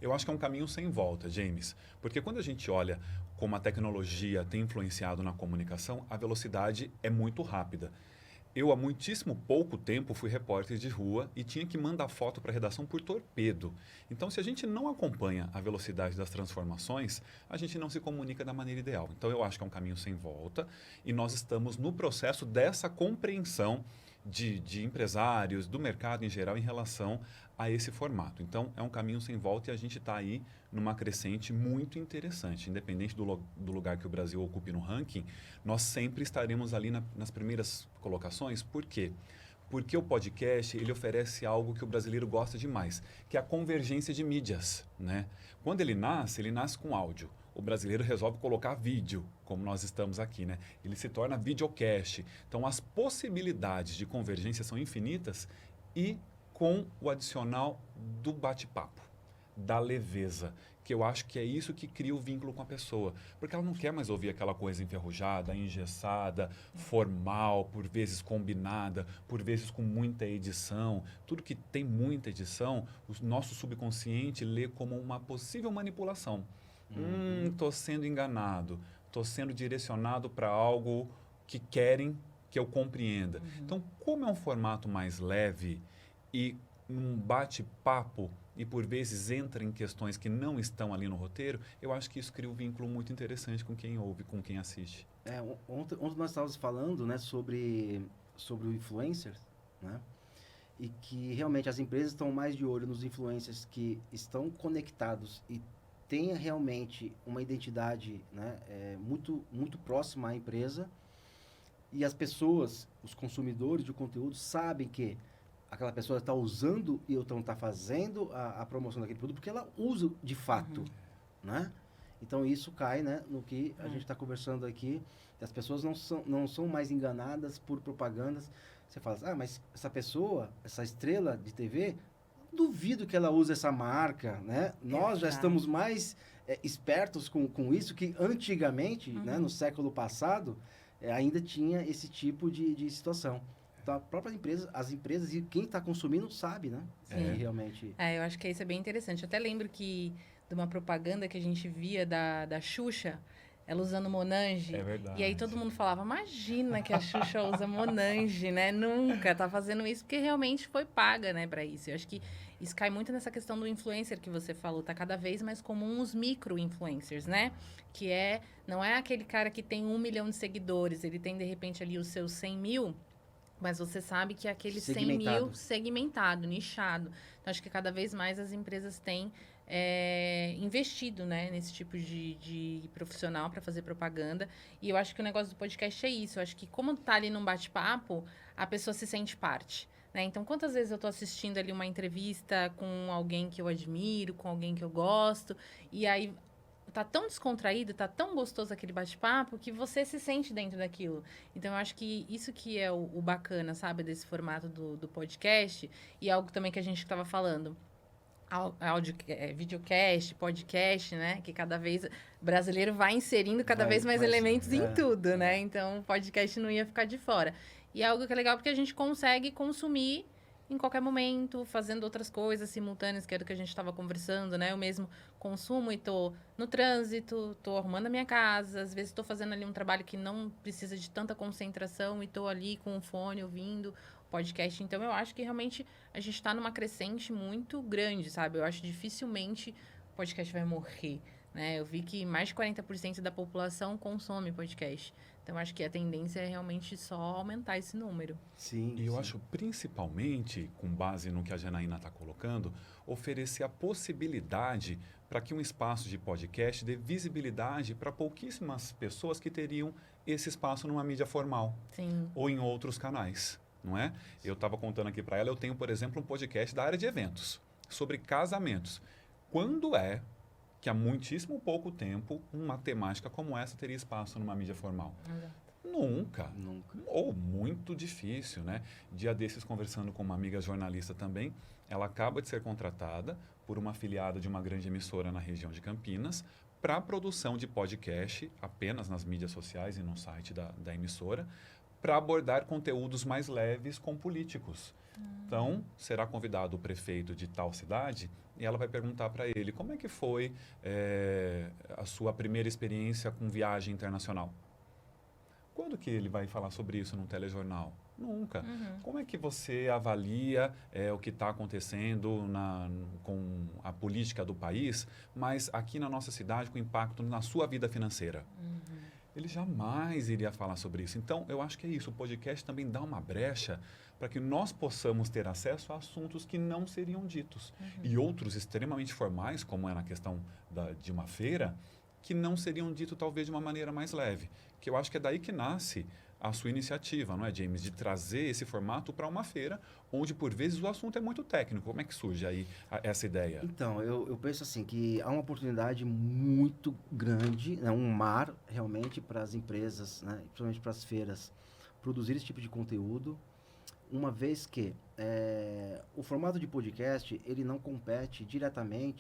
Eu acho que é um caminho sem volta, James, porque quando a gente olha como a tecnologia tem influenciado na comunicação, a velocidade é muito rápida. Eu, há muitíssimo pouco tempo, fui repórter de rua e tinha que mandar foto para a redação por torpedo. Então, se a gente não acompanha a velocidade das transformações, a gente não se comunica da maneira ideal. Então, eu acho que é um caminho sem volta e nós estamos no processo dessa compreensão de empresários, do mercado em geral, em relação a esse formato. Então, é um caminho sem volta e a gente está aí numa crescente muito interessante. Independente do lugar que o Brasil ocupe no ranking, nós sempre estaremos ali nas primeiras colocações. Por quê? Porque o podcast ele oferece algo que o brasileiro gosta demais, que é a convergência de mídias, né? Quando ele nasce com áudio. O brasileiro resolve colocar vídeo, como nós estamos aqui, né? Ele se torna videocast. Então, as possibilidades de convergência são infinitas e com o adicional do bate-papo, da leveza, que eu acho que é isso que cria o vínculo com a pessoa. Porque ela não quer mais ouvir aquela coisa enferrujada, engessada, formal, por vezes combinada, por vezes com muita edição. Tudo que tem muita edição, o nosso subconsciente lê como uma possível manipulação. Estou sendo enganado, estou sendo direcionado para algo que querem que eu compreenda. Então, como é um formato mais leve e um bate-papo e por vezes entra em questões que não estão ali no roteiro, eu acho que isso cria um vínculo muito interessante com quem ouve, com quem assiste. Ontem nós estávamos falando, né, sobre o influencer, né? E que realmente as empresas estão mais de olho nos influencers que estão conectados e tenha realmente uma identidade, né, muito, muito próxima à empresa, e as pessoas, os consumidores de conteúdo, sabem que aquela pessoa está usando e então está fazendo a promoção daquele produto porque ela usa de fato, né? Então isso cai, né, no que a gente está conversando aqui. As pessoas não são mais enganadas por propagandas. Você fala, mas essa pessoa, essa estrela de TV, duvido que ela use essa marca, né? Nós já estamos mais espertos com isso, que antigamente, né, no século passado, ainda tinha esse tipo de situação. Então, as empresas e quem está consumindo sabe, né? Sim. Realmente... eu acho que isso é bem interessante. Eu até lembro de uma propaganda que a gente via da Xuxa, ela usando Monange. É verdade. E aí todo mundo falava, imagina que a Xuxa usa Monange, né? Nunca tá fazendo isso, porque realmente foi paga, né, para isso. Eu acho que isso cai muito nessa questão do influencer que você falou. Tá cada vez mais comum os micro-influencers, né? Que não é aquele cara que tem 1 milhão de seguidores, ele tem, de repente, ali os seus 100 mil, mas você sabe que é aquele 100 mil segmentado, nichado. Então, acho que cada vez mais as empresas têm investido, né, nesse tipo de profissional para fazer propaganda. E eu acho que o negócio do podcast é isso. Eu acho que como tá ali num bate-papo, a pessoa se sente parte. Né? Então, quantas vezes eu estou assistindo ali uma entrevista com alguém que eu admiro, com alguém que eu gosto, e aí tá tão descontraído, tá tão gostoso aquele bate-papo que você se sente dentro daquilo. Então, eu acho que isso que é o bacana, sabe, desse formato do podcast, e algo também que a gente estava falando. Videocast, podcast, né? Que cada vez o brasileiro vai inserindo cada vez mais elementos em tudo, né? Então, o podcast não ia ficar de fora. E é algo que é legal porque a gente consegue consumir em qualquer momento, fazendo outras coisas simultâneas, que era o que a gente estava conversando, né? Eu mesmo consumo e tô no trânsito, tô arrumando a minha casa, às vezes estou fazendo ali um trabalho que não precisa de tanta concentração e tô ali com o fone ouvindo podcast. Então, eu acho que realmente a gente está numa crescente muito grande, sabe? Eu acho que dificilmente o podcast vai morrer, né? Eu vi que mais de 40% da população consome podcast. Então, acho que a tendência é realmente só aumentar esse número. Sim. E eu acho, principalmente, com base no que a Janaína está colocando, oferecer a possibilidade para que um espaço de podcast dê visibilidade para pouquíssimas pessoas que teriam esse espaço numa mídia formal. Sim. Ou em outros canais, não é? Eu estava contando aqui para ela, eu tenho, por exemplo, um podcast da área de eventos, sobre casamentos. Quando é que há muitíssimo pouco tempo uma temática como essa teria espaço numa mídia formal? Nunca. Ou muito difícil, né? Dia desses, conversando com uma amiga jornalista também, ela acaba de ser contratada por uma afiliada de uma grande emissora na região de Campinas para a produção de podcast apenas nas mídias sociais e no site da emissora, para abordar conteúdos mais leves com políticos. Então, será convidado o prefeito de tal cidade e ela vai perguntar para ele como é que foi a sua primeira experiência com viagem internacional. Quando que ele vai falar sobre isso num telejornal? Nunca. Como é que você avalia o que está acontecendo com a política do país, mas aqui na nossa cidade com impacto na sua vida financeira? Ele jamais iria falar sobre isso. Então, eu acho que é isso. O podcast também dá uma brecha para que nós possamos ter acesso a assuntos que não seriam ditos. E outros extremamente formais, como é na questão de uma feira, que não seriam ditos talvez de uma maneira mais leve. Que eu acho que é daí que nasce a sua iniciativa, não é, James? De trazer esse formato para uma feira, onde por vezes o assunto é muito técnico. Como é que surge aí essa ideia? Então, eu penso assim, que há uma oportunidade muito grande, né, um mar realmente para as empresas, né, principalmente para as feiras, produzir esse tipo de conteúdo, uma vez que o formato de podcast, ele não compete diretamente